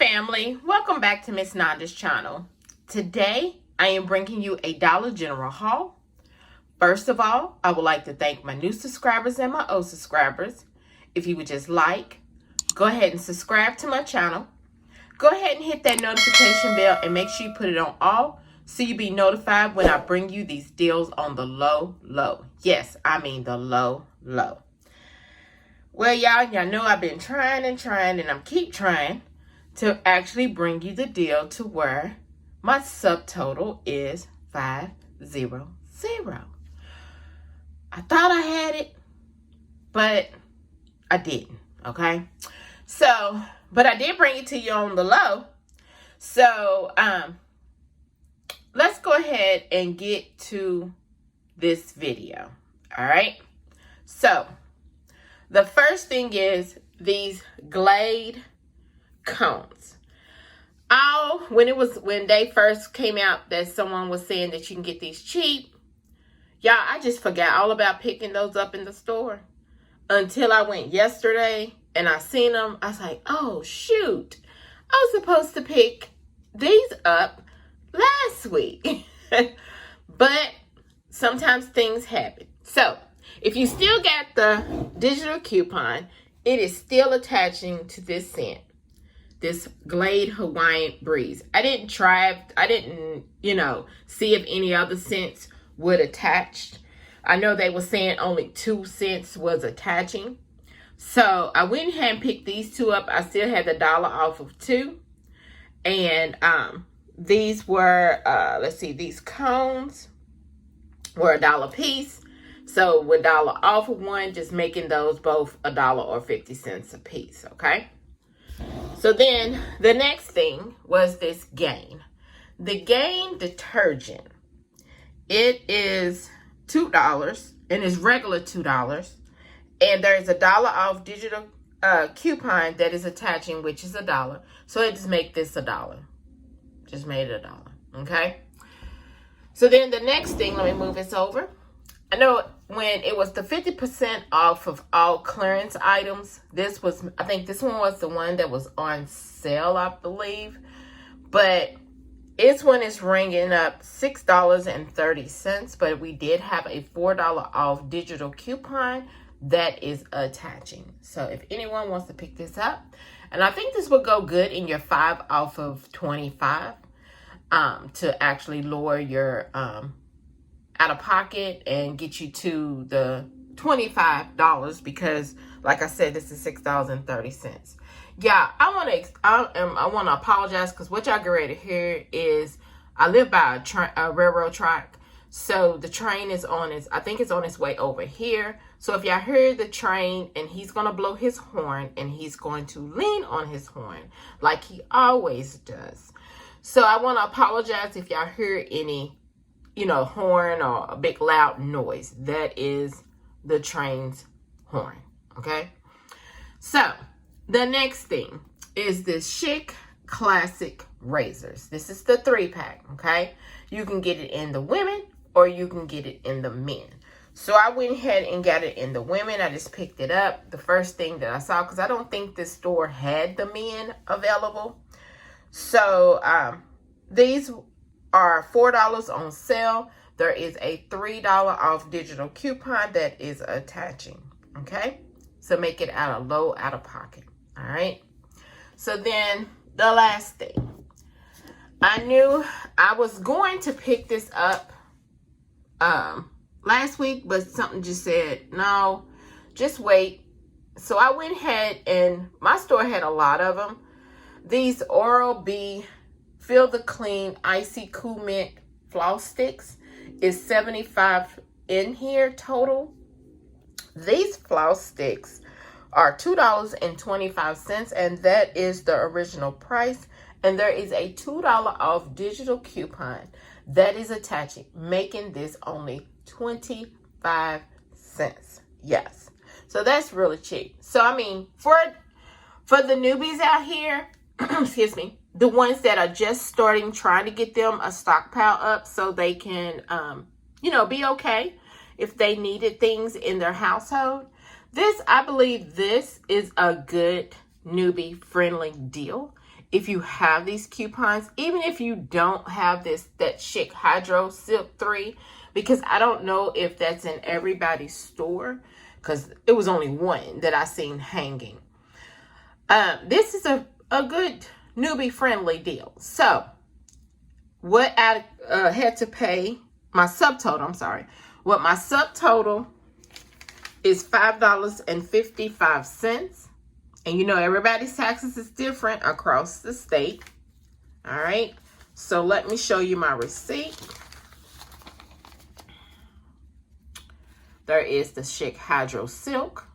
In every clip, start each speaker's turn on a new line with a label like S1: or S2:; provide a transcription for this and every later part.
S1: family, welcome back to Miss Nanda's channel. Today I am bringing you a Dollar General haul. First of all, I would like to thank my new subscribers and my old subscribers. If you would just go ahead and subscribe to my channel. Go ahead and hit that notification bell and make sure you put it on all so you'll be notified when I bring you these deals on the low. Yes, I mean the low. Well, y'all know I've been trying and I'm keep trying to actually bring you the deal to where my subtotal is 500. I thought I had it, but I didn't, okay? So, but I did bring it to you on the low. So, let's go ahead and get to this video, all right? So, the first thing is these Glade cones. When they first came out that someone was saying that you can get these cheap, y'all, I just forgot all about picking those up in the store until I went yesterday and I seen them. I was like, oh shoot, I was supposed to pick these up last week. But sometimes things happen. So if you still got the digital coupon, it is still attaching to this scent, this Glade Hawaiian Breeze. I didn't try, I didn't, see if any other scents would attach. I know they were saying only 2 scents was attaching. So I went ahead and picked these 2 up. I still had the $1 off of 2. And these were, these cones were $1 a piece. So with $1 off of 1, just making those both $1 or 50 cents a piece, okay? So then the next thing was this Gain. The Gain detergent. It is $2 and it's regular $2. And there's a $1 off digital coupon that is attaching, which is $1. So it just make this $1. Just made it $1, okay? So then the next thing, let me move this over. I know when it was the 50% off of all clearance items, I think this one was the one that was on sale, I believe. But this one is ringing up $6.30, but we did have a $4 off digital coupon that is attaching. So if anyone wants to pick this up, and I think this will go good in your 5 off of 25 to actually lower your out of pocket and get you to the $25 because, like I said, this is $6.30. Yeah, I want to apologize because what y'all get ready to hear is I live by a railroad track, so the train is I think it's on its way over here. So if y'all hear the train and he's gonna blow his horn and he's going to lean on his horn like he always does. So I want to apologize if y'all hear any horn or a big loud noise. That is the train's horn, okay? So, the next thing is this Chic Classic Razors. This is the 3-pack, okay? You can get it in the women or you can get it in the men. So, I went ahead and got it in the women. I just picked it up. The first thing that I saw, because I don't think this store had the men available. So, these are $4 on sale. There is a $3 off digital coupon that is attaching, okay? So make it out of pocket, all right? So then the last thing. I knew I was going to pick this up last week, but something just said, no, just wait. So I went ahead and my store had a lot of them. These Oral-B Feel the Clean Icy Cool Mint Floss Sticks is $75 in here total. These floss sticks are $2.25, and that is the original price. And there is a $2 off digital coupon that is attaching, making this only 25 cents. Yes. So that's really cheap. So, I mean, for the newbies out here, excuse me, the ones that are just starting, trying to get them a stockpile up so they can, be okay if they needed things in their household. I believe this is a good newbie friendly deal. if you have these coupons, even if you don't have that Chic Hydro Silk 3, because I don't know if that's in everybody's store, because it was only one that I seen hanging. This is a good newbie friendly deal. So what I had to pay, my subtotal, what my subtotal is $5.55. And you know, everybody's taxes is different across the state. All right. So let me show you my receipt. There is the Chic Hydro Silk.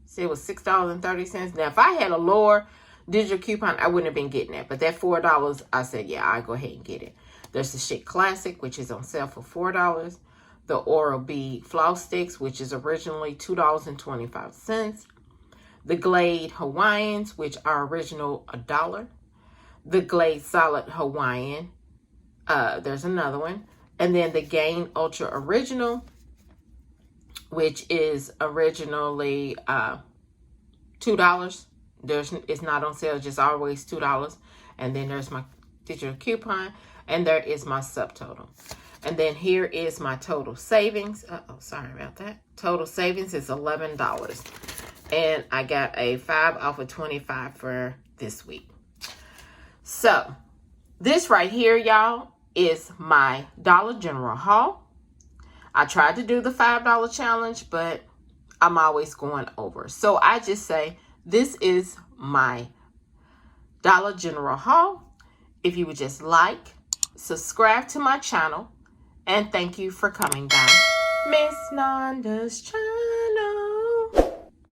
S1: See, it was $6.30. Now, if I had a lower digital coupon, I wouldn't have been getting it. But that $4, I said, yeah, I'll go ahead and get it. There's the Chic Classic, which is on sale for $4. The Oral-B Floss Sticks, which is originally $2.25. The Glade Hawaiians, which are original $1. The Glade Solid Hawaiian, there's another one. And then the Gain Ultra Original, which is originally $2. It's not on sale, just always $2. And then there's my digital coupon, and there is my subtotal. And then here is my total savings. Sorry about that. Total savings is $11. And I got a 5 off of 25 for this week. So this right here, y'all, is my Dollar General haul. I tried to do the $5 challenge, but I'm always going over. So I just say, this is my Dollar General haul. If you would just like, subscribe to my channel, and thank you for coming down Miss Nanda's channel.